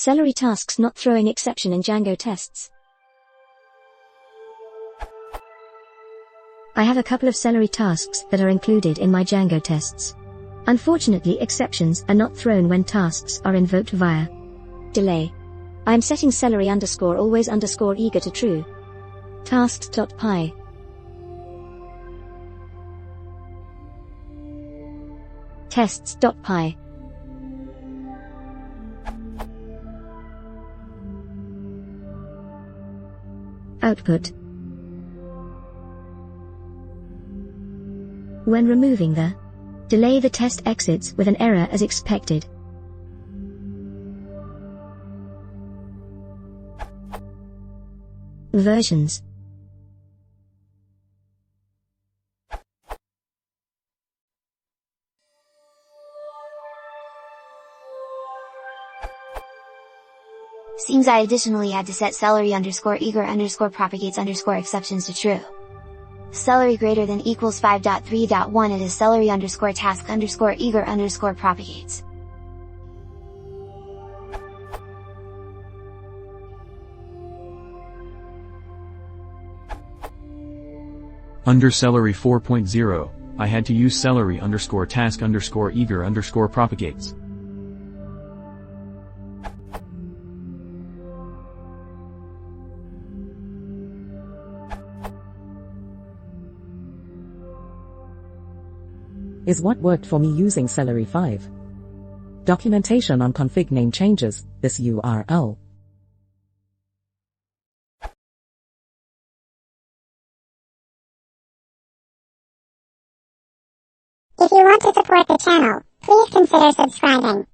Celery tasks not throwing exception in Django tests. I have a couple of celery tasks that are included in my Django tests. Unfortunately, exceptions are not thrown when tasks are invoked via delay. I am setting celery_always_eager to true. Tasks.py. Tests.py. Output. When removing the delay, the test exits with an error as expected. Versions. Seems I additionally had to set celery_eager_propagates_exceptions to true. Celery greater than equals 5.3.1 it is celery_task_eager_propagates. Under celery 4.0, I had to use celery_task_eager_propagates. Is what worked for me using Celery 5. Documentation on config name changes, this URL. If you want to support the channel, please consider subscribing.